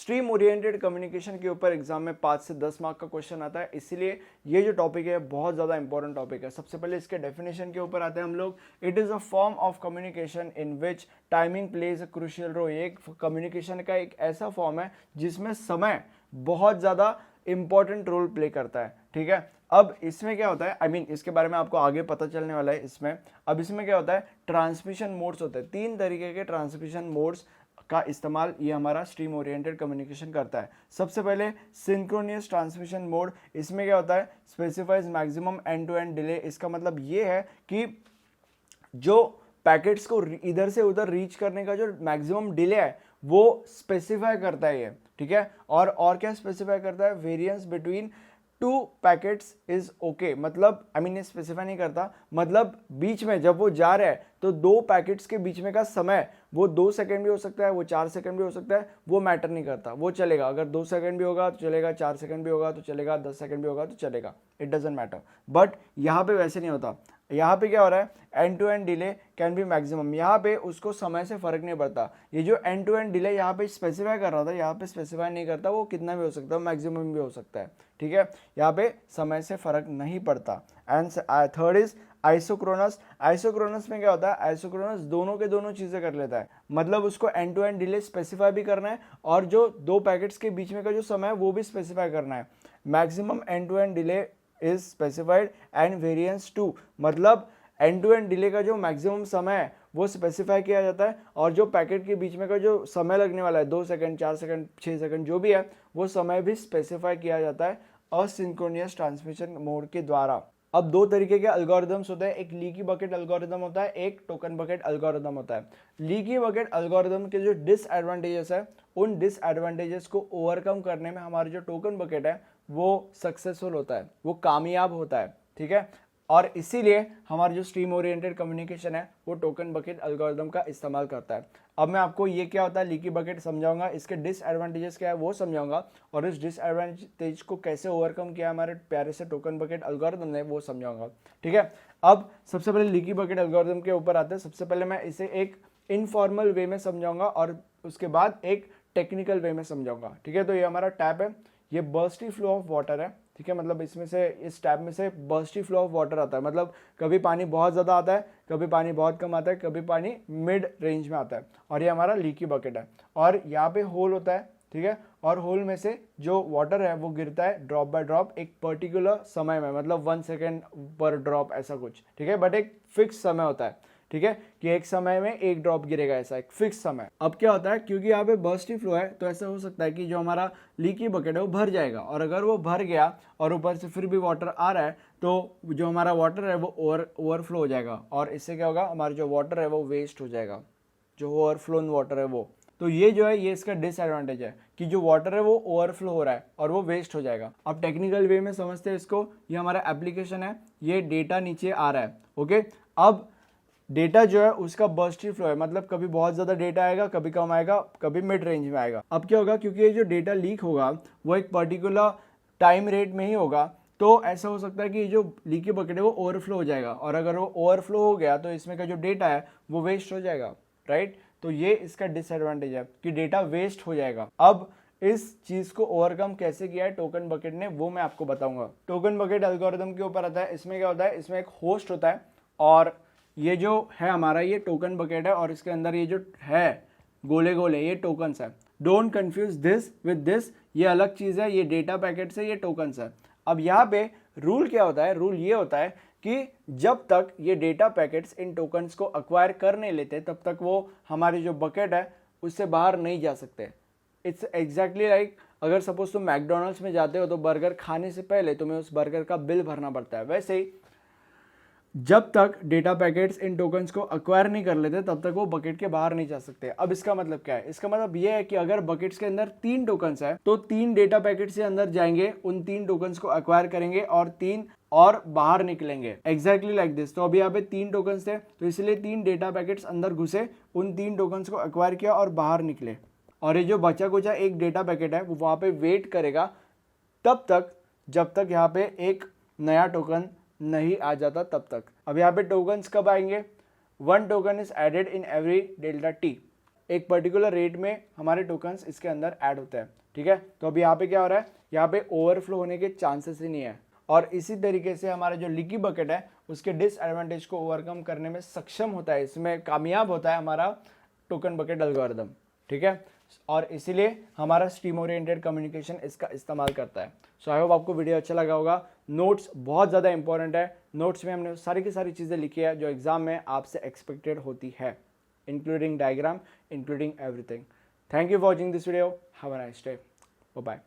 Stream oriented communication के ऊपर exam में 5 से 10 मार्क का क्वेश्चन आता है, इसीलिए ये जो टॉपिक है बहुत ज़्यादा इंपॉर्टेंट टॉपिक है। सबसे पहले इसके डेफिनेशन के ऊपर आते हैं हम लोग। It is a form of communication in which timing plays a crucial role. ये एक कम्युनिकेशन का एक ऐसा फॉर्म है जिसमें समय बहुत ज़्यादा इंपॉर्टेंट रोल प्ले करता है, ठीक है। अब इसमें क्या होता है, आई मीन इसके बारे में आपको आगे पता चलने वाला है इसमें। अब इसमें क्या होता है, ट्रांसमिशन मोड्स होते हैं, 3 तरीके के ट्रांसमिशन मोड्स का इस्तेमाल ये हमारा स्ट्रीम ओरिएंटेड कम्युनिकेशन करता है। सबसे पहले सिंक्रोनियस ट्रांसमिशन मोड। इसमें क्या होता है, specifies maximum end to end delay. इसका मतलब ये है कि जो पैकेट्स को इधर से उधर रीच करने का जो मैक्सिमम डिले है वो स्पेसिफाई करता है ये, ठीक है। और क्या स्पेसिफाई करता है, variance between 2 packets is okay. मतलब आई मीन ये स्पेसिफाई नहीं करता, मतलब बीच में जब वो जा रहा है तो 2 पैकेट्स के बीच में का समय वो 2 सेकंड भी हो सकता है, वो 4 सेकंड भी हो सकता है, वो मैटर नहीं करता, वो चलेगा। अगर 2 सेकंड भी होगा तो चलेगा, 4 सेकंड भी होगा तो चलेगा, 10 सेकंड भी होगा तो चलेगा, इट डजेंट मैटर। बट यहाँ पे वैसे नहीं होता। यहाँ पे क्या हो रहा है, end to end delay can be maximum. यहाँ पे उसको समय से फर्क नहीं पड़ता। ये जो एंड टू एंड डिले यहाँ पे स्पेसिफाई कर रहा था, यहाँ पे स्पेसिफाई नहीं करता, वो कितना भी हो सकता है, मैक्सिमम भी हो सकता है, ठीक है। यहाँ पे समय से फर्क नहीं पड़ता। And third is isochronous. Isochronous में क्या होता है, आइसोक्रोनस दोनों के दोनों चीजें कर लेता है। मतलब उसको end to end delay specify भी करना है और जो 2 पैकेट्स के बीच में का जो समय है वो भी स्पेसिफाई करना है। Maximum end to end delay is specified and variance 2। मतलब एंड टू एंड डिले का जो मैक्सिमम समय है वो स्पेसिफाई किया जाता है और जो पैकेट के बीच में का जो समय लगने वाला है 2 सेकंड, 4 सेकंड, 6 सेकंड जो भी है वो समय भी स्पेसिफाई किया जाता है असिंक्रोनियस ट्रांसमिशन मोड के द्वारा। अब 2 तरीके के एल्गोरिदम्स होते हैं, एक लीकी बकेट एल्गोरिदम होता है, एक टोकन बकेट एल्गोरिदम होता है। लीकी बकेट एल्गोरिदम के जो डिसएडवांटेजेस है उन डिसएडवांटेजेस को ओवरकम करने में हमारा जो टोकन बकेट है वो सक्सेसफुल होता है, वो कामयाब होता है, ठीक है। और इसीलिए हमारा जो स्ट्रीम ओरिएंटेड कम्युनिकेशन है वो टोकन बकेट एल्गोरिदम का इस्तेमाल करता है। अब मैं आपको ये क्या होता है लीकी बकेट समझाऊंगा, इसके डिसएडवांटेजेस क्या है वो समझाऊंगा और इस डिसएडवांटेज को कैसे ओवरकम किया हमारे प्यारे से टोकन बकेट एल्गोरिदम ने वो समझाऊंगा, ठीक है। अब सबसे पहले लीकी बकेट एल्गोरिदम के ऊपर आते हैं। सबसे पहले मैं इसे एक इनफॉर्मल वे में समझाऊंगा और उसके बाद एक टेक्निकल वे में समझाऊंगा, ठीक है। तो ये हमारा टैप है, ये बर्स्टी फ्लो ऑफ वाटर है, ठीक है। मतलब इसमें से इस टैप में से बर्स्टी फ्लो ऑफ वाटर आता है, मतलब कभी पानी बहुत ज़्यादा आता है, कभी पानी बहुत कम आता है, कभी पानी मिड रेंज में आता है। और ये हमारा लीकी बकेट है और यहाँ पे होल होता है, ठीक है। और होल में से जो वाटर है वो गिरता है ड्रॉप बाय ड्रॉप एक पर्टिकुलर समय में, मतलब 1 सेकेंड पर ड्रॉप ऐसा कुछ, ठीक है। बट एक फिक्स समय होता है, ठीक है, कि एक समय में एक ड्रॉप गिरेगा, ऐसा एक फिक्स समय। अब क्या होता है, क्योंकि यहाँ पे बर्स्टी फ्लो है तो ऐसा हो सकता है कि जो हमारा लीकी बकेट है वो भर जाएगा और अगर वो भर गया और ऊपर से फिर भी वाटर आ रहा है तो जो हमारा वाटर है वो ओवरफ्लो हो जाएगा और इससे क्या होगा, हमारा जो वाटर है वो वेस्ट हो जाएगा, जो ओवरफ्लोन वाटर है वो। तो ये जो है ये इसका डिसएडवांटेज है कि जो वाटर है वो ओवरफ्लो हो रहा है और वो वेस्ट हो जाएगा। अब टेक्निकल वे में समझते हैं इसको। ये हमारा एप्लीकेशन है, ये डेटा नीचे आ रहा है, ओके। अब डेटा जो है उसका बर्स्टी फ्लो है, मतलब कभी बहुत ज़्यादा डेटा आएगा, कभी कम आएगा, कभी मिड रेंज में आएगा। अब क्या होगा, क्योंकि ये जो डेटा लीक होगा वो एक पर्टिकुलर टाइम रेट में ही होगा, तो ऐसा हो सकता है कि जो लीकी बकेट है वो ओवरफ्लो हो जाएगा और अगर वो ओवरफ्लो हो गया तो इसमें का जो डेटा है वो वेस्ट हो जाएगा, राइट। तो ये इसका डिसएडवांटेज है कि डेटा वेस्ट हो जाएगा। अब इस चीज को ओवरकम कैसे किया है टोकन बकेट ने वो मैं आपको बताऊंगा। टोकन बकेट एल्गोरिथम के ऊपर आता है। इसमें क्या होता है, इसमें एक होस्ट होता है और ये जो है हमारा ये टोकन बकेट है और इसके अंदर ये जो है गोले गोले ये टोकन्स है। Don't confuse this with this, ये अलग चीज़ है, ये डेटा पैकेट्स है, ये टोकन्स है। अब यहाँ पे रूल क्या होता है, रूल ये होता है कि जब तक ये डेटा पैकेट्स इन टोकन्स को अक्वायर कर नहीं लेते तब तक वो हमारी जो बकेट है उससे बाहर नहीं जा सकते। इट्स एग्जैक्टली लाइक अगर सपोज तुम मैकडोनल्ड्स में जाते हो तो बर्गर खाने से पहले तुम्हें उस बर्गर का बिल भरना पड़ता है, वैसे ही जब तक डेटा पैकेट्स इन टोकन्स को अक्वायर नहीं कर लेते तब तक वो बकेट के बाहर नहीं जा सकते। अब इसका मतलब क्या है, इसका मतलब ये है कि अगर बकेट्स के अंदर 3 टोकन्स है तो 3 डेटा पैकेट्स के अंदर जाएंगे, उन 3 टोकन्स को अक्वायर करेंगे और 3 और बाहर निकलेंगे, एग्जैक्टली लाइक दिस। तो अभी यहाँ पे 3 टोकन्स थे तो इसलिए 3 डेटा पैकेट्स अंदर घुसे, उन 3 टोकन्स को अक्वायर किया और बाहर निकले। और ये जो बचा कुचा एक डेटा पैकेट है वो वहाँ पे वेट करेगा तब तक जब तक यहाँ पे एक नया टोकन नहीं आ जाता तब तक। अब यहाँ पे टोकन्स कब आएंगे, 1 token is added in every delta T. एक पर्टिकुलर रेट में हमारे टोकन्स इसके अंदर ऐड होते हैं, ठीक है। तो अब यहाँ पे क्या हो रहा है, यहाँ पे ओवरफ्लो होने के चांसेस ही नहीं है। और इसी तरीके से हमारा जो लीकी बकेट है उसके डिसएडवांटेज को ओवरकम करने में सक्षम होता है, इसमें कामयाब होता है हमारा टोकन बकेट एल्गोरिदम, ठीक है। और इसीलिए हमारा स्ट्रीम ओरिएंटेड कम्युनिकेशन इसका इस्तेमाल करता है। सो आई होप आपको वीडियो अच्छा लगा होगा। नोट्स बहुत ज़्यादा इंपॉर्टेंट है, नोट्स में हमने सारी की सारी चीज़ें लिखी है जो एग्जाम में आपसे एक्सपेक्टेड होती है, including diagram, including everything. Thank you for watching this video, have a nice day, bye bye.